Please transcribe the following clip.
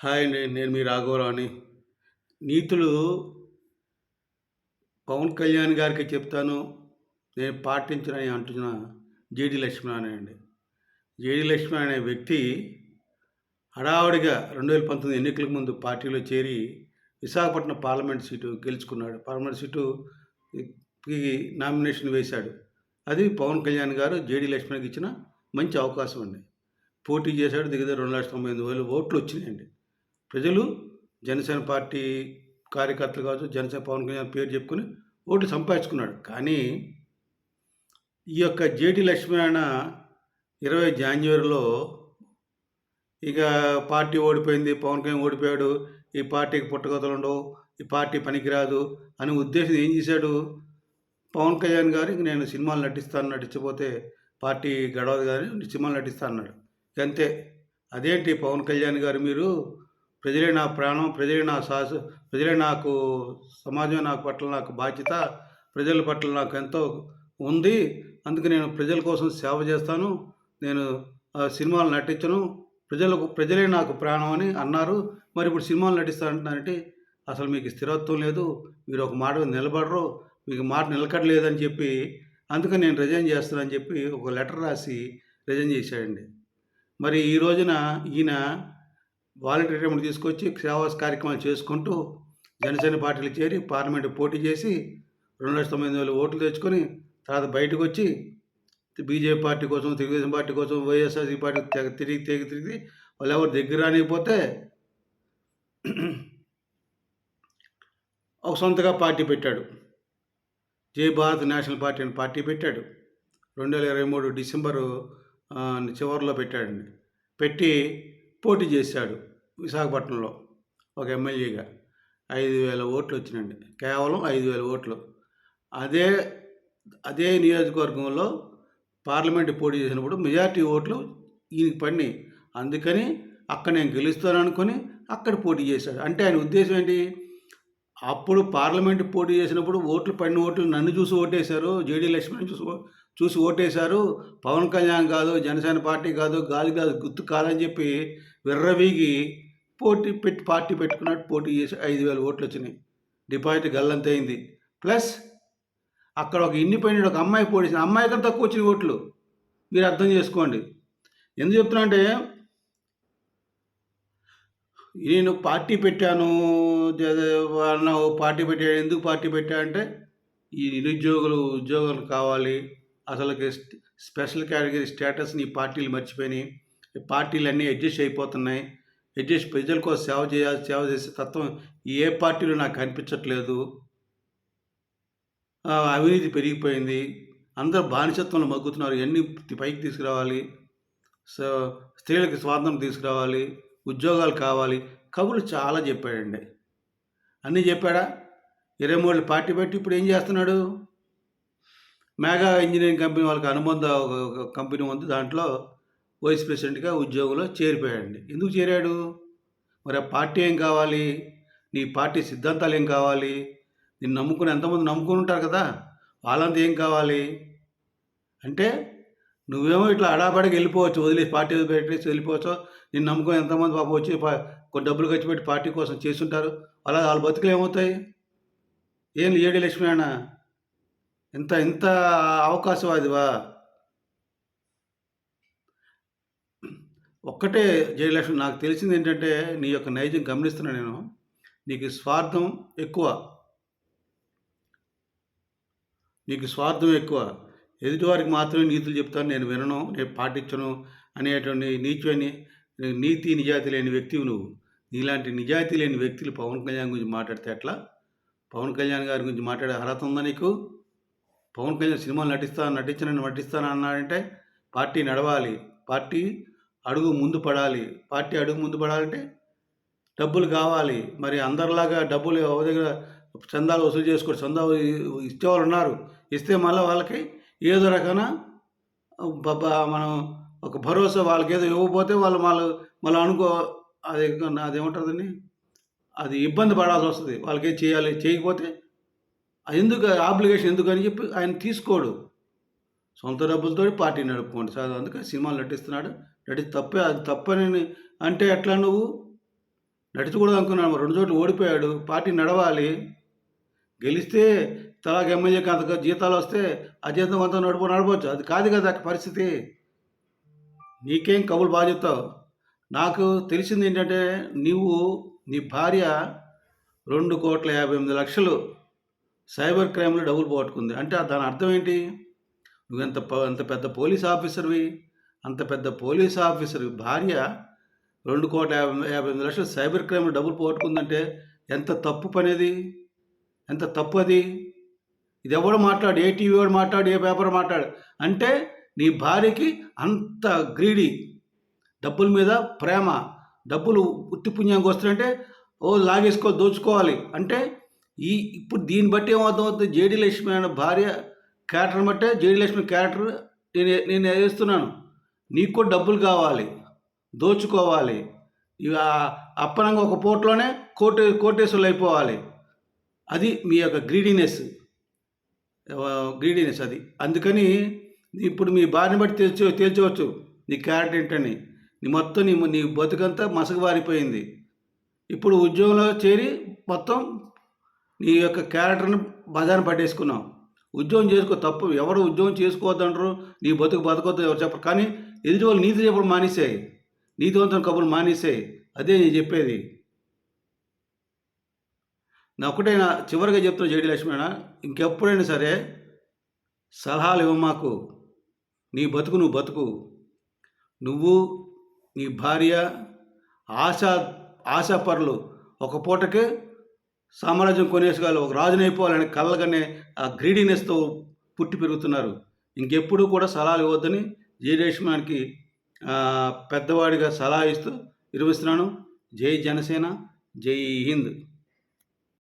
Hi అండి. నేను మీ రాఘవరావుని. నీతులు పవన్ కళ్యాణ్ గారికి చెప్తాను. నేను పాటించనని అంటున్న జేడీ లక్ష్మీనారాయణ అండి. జేడీ లక్ష్మీనారాయణ అనే వ్యక్తి హడావుడిగా 2019 ఎన్నికల ముందు పార్టీలో చేరి విశాఖపట్నం పార్లమెంట్ సీటు గెలుచుకున్నాడు. పార్లమెంట్ సీటుకి నామినేషన్ వేశాడు. అది పవన్ కళ్యాణ్ గారు జేడీ లక్ష్మణ్‌కి ఇచ్చిన మంచి అవకాశం అండి. పోటీ చేశాడు. దగ్గర 2,98,000 ఓట్లు వచ్చినాయండి. ప్రజలు జనసేన పార్టీ కార్యకర్తలు కావచ్చు, జనసేన పవన్ కళ్యాణ్ పేరు చెప్పుకొని ఓట్లు సంపాదించుకున్నాడు. కానీ ఈ యొక్క జేడీ లక్ష్మీనారాయణ 20 జాన్యువరిలో ఇక పార్టీ ఓడిపోయింది, పవన్ కళ్యాణ్ ఓడిపోయాడు, ఈ పార్టీకి పుట్టగతులు ఉండవు, ఈ పార్టీ పనికిరాదు అనే ఉద్దేశం ఏం చేశాడు, పవన్ కళ్యాణ్ గారు ఇంక నేను సినిమాలు నటిస్తాను, నటించకపోతే పార్టీ గడవదు కానీ సినిమాలు నటిస్తాను అన్నాడు. అంతే. అదేంటి పవన్ కళ్యాణ్ గారు, మీరు ప్రజలే నా ప్రాణం, ప్రజలే నా శ్వాస, ప్రజలే నాకు సమాజం, నాకు పట్ల నాకు బాధ్యత, ప్రజల పట్ల నాకు ఎంతో ఉంది, అందుకు నేను ప్రజల కోసం సేవ చేస్తాను, నేను సినిమాలు నటించను, ప్రజలే నాకు ప్రాణం అని అన్నారు. మరి ఇప్పుడు సినిమాలు నటిస్తానంటున్నారంటే అసలు మీకు స్థిరత్వం లేదు, మీరు ఒక మాట నిలబడరు, మీకు మాట నిలకడలేదని చెప్పి అందుకని నేను రిజైన్ చేస్తానని చెప్పి ఒక లెటర్ రాసి రిజైన్ చేశాడండి. మరి ఈ రోజున ఈయన వాలంటీర్ రిటైర్మెంట్ తీసుకొచ్చి సేవా కార్యక్రమాలు చేసుకుంటూ జనసేన పార్టీలో చేరి పార్లమెంటు పోటీ చేసి 2,09,000 ఓట్లు తెచ్చుకొని తర్వాత బయటకు వచ్చి బీజేపీ పార్టీ కోసం, తెలుగుదేశం పార్టీ కోసం, వైఎస్ఆర్సీ పార్టీ తిరిగి వాళ్ళు ఎవరు దగ్గర రానికపోతే ఒక సొంతగా పార్టీ పెట్టాడు. జై భారత్ నేషనల్ పార్టీ అని పార్టీ పెట్టాడు. 2023 డిసెంబరు చివరిలో పెట్టాడండి. పెట్టి పోటీ చేశాడు విశాఖపట్నంలో ఒక ఎమ్మెల్యేగా. 5,000 ఓట్లు వచ్చినాయండి. కేవలం 5,000 ఓట్లు. అదే నియోజకవర్గంలో పార్లమెంటు పోటీ చేసినప్పుడు మెజారిటీ ఓట్లు ఈయనకి పడినాయి. అందుకని అక్కడ నేను గెలుస్తాను అనుకొని అక్కడ పోటీ చేశాడు. అంటే ఆయన ఉద్దేశం ఏంటి, అప్పుడు పార్లమెంటు పోటీ చేసినప్పుడు పడిన ఓట్లు నన్ను చూసి ఓటేశారు, జేడీ లక్ష్మణ్ చూసి ఓటేశారు, పవన్ కళ్యాణ్ కాదు, జనసేన పార్టీ కాదు, గాలి కాదు, గుర్తు కాదని చెప్పి విర్రవీగి పార్టీ పెట్టుకున్నట్టు పోటీ చేసి 5,000 ఓట్లు వచ్చినాయి. డిపాజిట్ గల్లంతైంది. ప్లస్ అక్కడ ఒక ఇండిపెండెంట్ ఒక అమ్మాయి పోటీ చేసిన అమ్మాయి కంటే తక్కువ వచ్చిన ఓట్లు. మీరు అర్థం చేసుకోండి. ఎందుకు చెప్తున్నా అంటే, నేను పార్టీ పెట్టాను పార్టీ పెట్టాను ఎందుకు పార్టీ పెట్టా అంటే, ఈ ఉద్యోగాలు కావాలి, అసలుకి స్పెషల్ కేటగిరీ స్టేటస్ని ఈ పార్టీలు మర్చిపోయినాయి, ఈ పార్టీలన్నీ అడ్జస్ట్ అయిపోతున్నాయి, ప్రజల కోసం సేవ చేసే తత్వం ఏ పార్టీలో నాకు కనిపించట్లేదు, అవినీతి పెరిగిపోయింది, అందరూ బానిసత్వంలో మగ్గుతున్నారు, ఇవన్నీ పైకి తీసుకురావాలి, స్త్రీలకు స్వాతంత్రం తీసుకురావాలి, ఉద్యోగాలు కావాలి, కబుర్లు చాలా చెప్పాడండి. అన్నీ చెప్పాడా? 23 పార్టీ పెట్టి ఇప్పుడు ఏం చేస్తున్నాడు, మెగా ఇంజనీరింగ్ కంపెనీ వాళ్ళకి అనుబంధ ఒక కంపెనీ ఉంది, దాంట్లో వైస్ ప్రెసిడెంట్గా ఉద్యోగంలో చేరిపోయాడండి. ఎందుకు చేరాడు? మరి ఆ పార్టీ ఏం కావాలి, నీ పార్టీ సిద్ధాంతాలు ఏం కావాలి, నిన్ను ఎంతమంది నమ్ముకుని ఉంటారు కదా, వాళ్ళంతా ఏం కావాలి అంటే, నువ్వేమో ఇట్లా అడాబడికి వెళ్ళిపోవచ్చు, పార్టీ పెట్టేసి వెళ్ళిపోవచ్చు, నిన్ను నమ్ముకొని ఎంతమంది పాపం వచ్చి కొన్ని డబ్బులు ఖర్చు పెట్టి పార్టీ కోసం చేస్తుంటారు, వాళ్ళ బతుకులు ఏమవుతాయి? ఏం జేడీ లక్ష్మీనారాయణ ఇంత అవకాశవాదివా? ఒక్కటే జేడీ లక్ష్మణ్, నాకు తెలిసింది ఏంటంటే, నీ యొక్క నైజం గమనిస్తున్నా నేను, నీకు స్వార్థం ఎక్కువ, ఎదుటివారికి మాత్రమే నీతులు చెప్తాను, నేను వినను, నేను పాటించను అనేటువంటి నీతి నిజాయితీ లేని వ్యక్తివి నువ్వు. నీలాంటి నిజాయితీ లేని వ్యక్తులు పవన్ కళ్యాణ్ గురించి మాట్లాడితే ఎట్లా? పవన్ కళ్యాణ్ గారి గురించి మాట్లాడే అర్హత ఉందా నీకు? పవన్ కళ్యాణ్ సినిమాలు నటిస్తాను అన్నాడంటే పార్టీ నడవాలి, పార్టీ అడుగు ముందు పడాలంటే డబ్బులు కావాలి. మరి అందరిలాగా డబ్బులు ఎవరి దగ్గర చందాలు వసూలు చేసుకోరు, చందాలు ఇచ్చేవాళ్ళు ఉన్నారు, ఇస్తే మళ్ళీ వాళ్ళకి ఏదో రకమైన మనం ఒక భరోసా, వాళ్ళకి ఏదో ఇవ్వకపోతే వాళ్ళు మళ్ళీ అదేమంటుందని అది ఇబ్బంది పడాల్సి వస్తుంది, వాళ్ళకి ఏం చేయాలి, చేయకపోతే ఎందుకు ఆబ్లిగేషన్ ఎందుకు అని చెప్పి ఆయన తీసుకోడు, సొంత డబ్బులతో పార్టీ నడుపుకోండి సార్, అందుకని సినిమాలు నటిస్తున్నాడు, తప్పే, అది తప్పని అంటే ఎట్లా నువ్వు? నడిచకూడదు అనుకున్నాను. 2 చోట్ల ఓడిపోయాడు. పార్టీ నడవాలి. గెలిస్తే తలాకి ఎమ్మెల్యేకి అంత జీతాలొస్తే ఆ జీతం అంతా నడపొచ్చు. అది కాదు కదా పరిస్థితి. నీకేం కబుర్లు బాగా చెప్తావు. నాకు తెలిసిందేంటంటే, నీ భార్య 2,58,00,000 సైబర్ క్రైమ్‌లో డబ్బులు పోగొట్టుకుంది. అంటే దాని అర్థం ఏంటి? అంత పెద్ద పోలీస్ ఆఫీసర్‌వి, అంత పెద్ద పోలీస్ ఆఫీసర్ భార్య 2,58,00,000 సైబర్ క్రైమ్‌లో డబ్బులు పోగొట్టుకుందంటే ఎంత తప్పు పనది? ఎంత తప్పు అది? ఇదెవడు మాట్లాడు, ఏ టీవీ వాడు మాట్లాడు, ఏ పేపర్ మాట్లాడు. అంటే నీ భార్యకి అంత గ్రీడీ, డబ్బుల మీద ప్రేమ, డబ్బులు ఉత్తి పుణ్యంగా వస్తున్నాయంటే దోచుకోవాలి. అంటే ఇప్పుడు దీన్ని బట్టి ఏమర్థమవుతుంది, జేడీ లక్ష్మి అనే భార్య క్యారెక్టర్ని బట్టే జేడీ లక్ష్మి క్యారెక్టర్ నేను వేస్తున్నాను. నీకు కూడా డబ్బులు కావాలి, దోచుకోవాలి. ఇక అప్పనంగా ఒక పూటలోనే కోటేశ్వరులు అయిపోవాలి. అది మీ యొక్క గ్రీడీనెస్ అది. అందుకని ఇప్పుడు మీ భార్యని బట్టి తేల్చవచ్చు నీ క్యారెక్టర్ ఏంటని. నీ బతుకంతా మసకబారిపోయింది. ఇప్పుడు ఉద్యోగంలో చేరి మొత్తం నీ యొక్క క్యారెక్టర్ని బజారున పట్టేసుకున్నావు. ఉద్యోగం చేసుకో, తప్పు. ఎవరు ఉద్యోగం చేసుకోవద్దంటారు, నీ బతకొద్దు ఎవరు చెప్పరు. కానీ ఎదుటి వాళ్ళు నీతి చెప్పడం మానేసాయి, నీతివంతం కబుర్లు మానేసాయి. అదే నేను చెప్పేది. నా ఒకటైనా చివరిగా చెప్తున్నా జేడీ లక్ష్మణ, ఇంకెప్పుడైనా సరే సలహాలు ఇవ్వమాకు. నీ బతుకు నువ్వు బతుకు. నువ్వు, నీ భార్య ఆశాపరులు ఒక పూటకే సామ్రాజ్యం కొనేసుకోవాలి, ఒక రాజునైపోవాలని కళ్ళగానే ఆ గ్రీడీనెస్తో పుట్టి పెరుగుతున్నారు. ఇంకెప్పుడు కూడా సలహాలు ఇవ్వద్దని జేడీ లక్ష్మణ్కి పెద్దవాడిగా సలహా ఇస్తూ విరమిస్తున్నాను. జై జనసేన, జై హింద్.